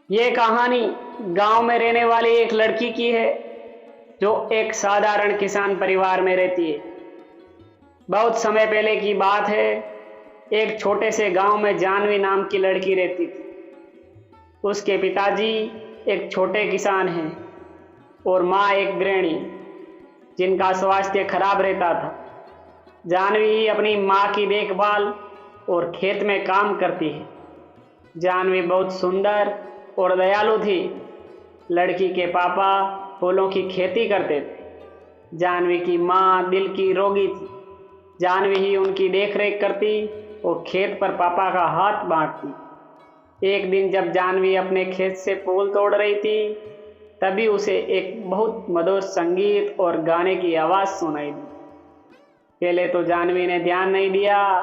ये कहानी गांव में रहने वाली एक लड़की की है जो एक साधारण किसान परिवार में रहती है। बहुत समय पहले की बात है। एक छोटे से गांव में जानवी नाम की लड़की रहती थी। उसके पिताजी एक छोटे किसान हैं और माँ एक गृहिणी जिनका स्वास्थ्य खराब रहता था। जानवी अपनी माँ की देखभाल और खेत में काम करती है। जानवी बहुत सुंदर और दयालु थी। लड़की के पापा फूलों की खेती करते थे। जानवी की माँ दिल की रोगी थी। जानवी ही उनकी देखरेख करती और खेत पर पापा का हाथ बांटती। एक दिन जब जानवी अपने खेत से फूल तोड़ रही थी, तभी उसे एक बहुत मधुर संगीत और गाने की आवाज़ सुनाई दी। पहले तो जानवी ने ध्यान नहीं दिया,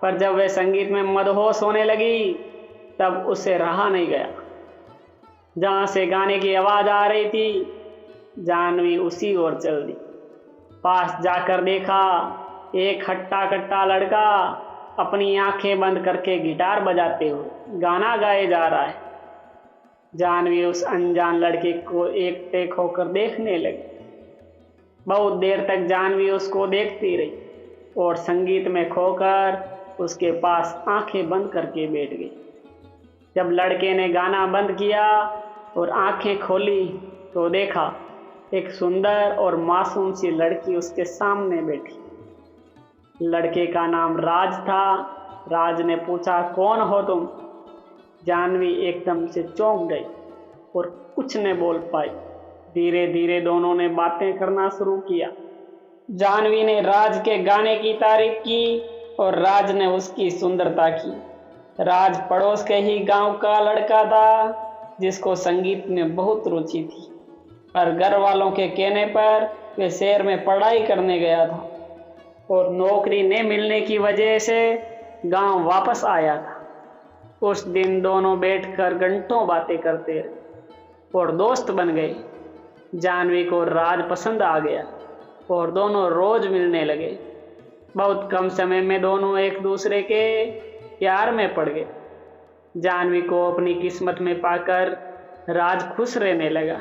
पर जब वह संगीत में मदहोश होने लगी, तब उसे रहा नहीं गया। जहाँ से गाने की आवाज़ आ रही थी, जानवी उसी ओर चल दी। पास जाकर देखा, एक हट्टा कट्टा लड़का अपनी आंखें बंद करके गिटार बजाते हुए गाना गाए जा रहा है। जानवी उस अनजान लड़के को एकटक होकर देखने लगी। बहुत देर तक जानवी उसको देखती रही और संगीत में खोकर उसके पास आंखें बंद करके बैठ गई। जब लड़के ने गाना बंद किया और आंखें खोली, तो देखा एक सुंदर और मासूम सी लड़की उसके सामने बैठी। लड़के का नाम राज था। राज ने पूछा, कौन हो तुम? जानवी एकदम से चौंक गई और कुछ न बोल पाई। धीरे धीरे दोनों ने बातें करना शुरू किया। जानवी ने राज के गाने की तारीफ की और राज ने उसकी सुंदरता की। राज पड़ोस के ही गांव का लड़का था जिसको संगीत में बहुत रुचि थी, पर घर वालों के कहने पर वे शहर में पढ़ाई करने गया था और नौकरी न मिलने की वजह से गांव वापस आया था। उस दिन दोनों बैठकर घंटों बातें करते रहे और दोस्त बन गए। जानवी को राज पसंद आ गया और दोनों रोज मिलने लगे। बहुत कम समय में दोनों एक दूसरे के प्यार में पड़ गए। जानवी को अपनी किस्मत में पाकर राज खुश रहने लगा,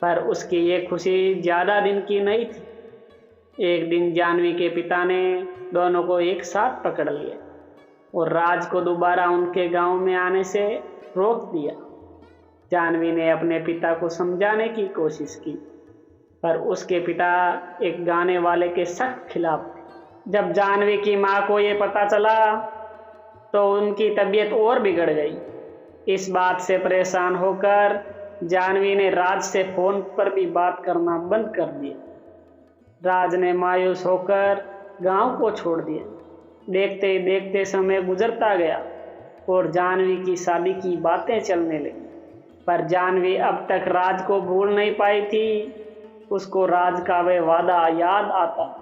पर उसकी ये खुशी ज़्यादा दिन की नहीं थी। एक दिन जानवी के पिता ने दोनों को एक साथ पकड़ लिया और राज को दोबारा उनके गांव में आने से रोक दिया। जानवी ने अपने पिता को समझाने की कोशिश की, पर उसके पिता एक गाने वाले के सख्त खिलाफ थे। जब जानवी की माँ को ये पता चला, तो उनकी तबीयत और बिगड़ गई। इस बात से परेशान होकर जानवी ने राज से फ़ोन पर भी बात करना बंद कर दिया। राज ने मायूस होकर गांव को छोड़ दिया। देखते ही देखते समय गुजरता गया और जानवी की शादी की बातें चलने लगी, पर जानवी अब तक राज को भूल नहीं पाई थी। उसको राज का वह वादा याद आता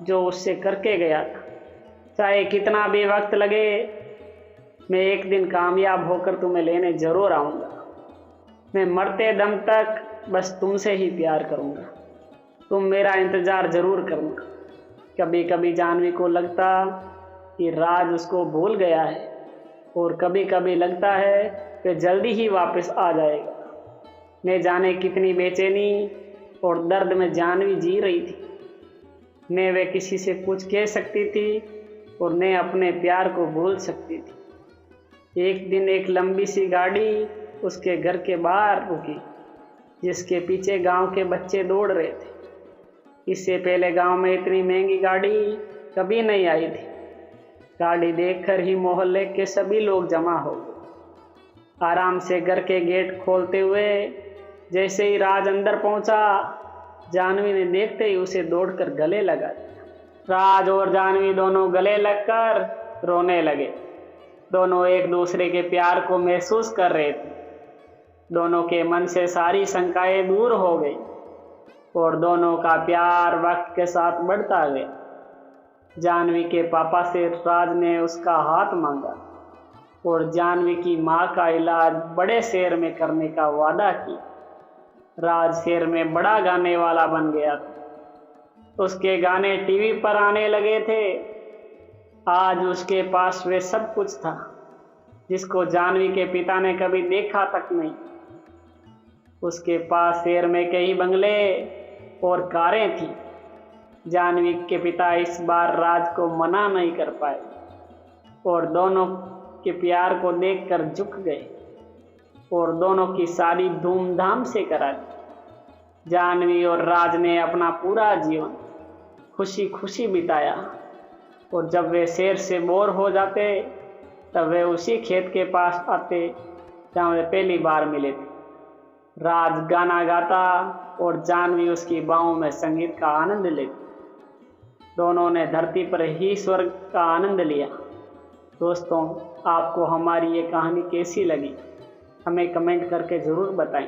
जो उससे करके गया था। चाहे कितना भी वक्त लगे, मैं एक दिन कामयाब होकर तुम्हें लेने जरूर आऊँगा। मैं मरते दम तक बस तुमसे ही प्यार करूँगा। तुम मेरा इंतज़ार ज़रूर करना। कभी कभी जानवी को लगता कि राज उसको भूल गया है और कभी कभी लगता है कि जल्दी ही वापस आ जाएगा। न जाने कितनी बेचैनी और दर्द में जानवी जी रही थी। न वे किसी से कुछ कह सकती थी और न अपने प्यार को भूल सकती थी। एक दिन एक लंबी सी गाड़ी उसके घर के बाहर रुकी, जिसके पीछे गांव के बच्चे दौड़ रहे थे। इससे पहले गांव में इतनी महंगी गाड़ी कभी नहीं आई थी। गाड़ी देखकर ही मोहल्ले के सभी लोग जमा हो गए। आराम से घर के गेट खोलते हुए जैसे ही राज अंदर पहुंचा, जानवी ने देखते ही उसे दौड़कर गले लगा दिया। राज और जानवी दोनों गले लगकर रोने लगे। दोनों एक दूसरे के प्यार को महसूस कर रहे थे। दोनों के मन से सारी शंकाएं दूर हो गई और दोनों का प्यार वक्त के साथ बढ़ता गया। जानवी के पापा से राज ने उसका हाथ मांगा और जानवी की माँ का इलाज बड़े शहर में करने का वादा किया। राज शहर में बड़ा गाने वाला बन गया था। उसके गाने टीवी पर आने लगे थे। आज उसके पास वे सब कुछ था, जिसको जानवी के पिता ने कभी देखा तक नहीं। उसके पास शहर में कई बंगले और कारें थी। जानवी के पिता इस बार राज को मना नहीं कर पाए और दोनों के प्यार को देखकर झुक गए और दोनों की शादी धूमधाम से करा दी। जानवी और राज ने अपना पूरा जीवन खुशी खुशी बिताया और जब वे शहर से बोर हो जाते तब वे उसी खेत के पास आते जहाँ वे पहली बार मिले थे। राज गाना गाता और जानवी उसकी बाहों में संगीत का आनंद लेती। दोनों ने धरती पर ही स्वर्ग का आनंद लिया। दोस्तों, आपको हमारी ये कहानी कैसी लगी हमें कमेंट करके ज़रूर बताएं।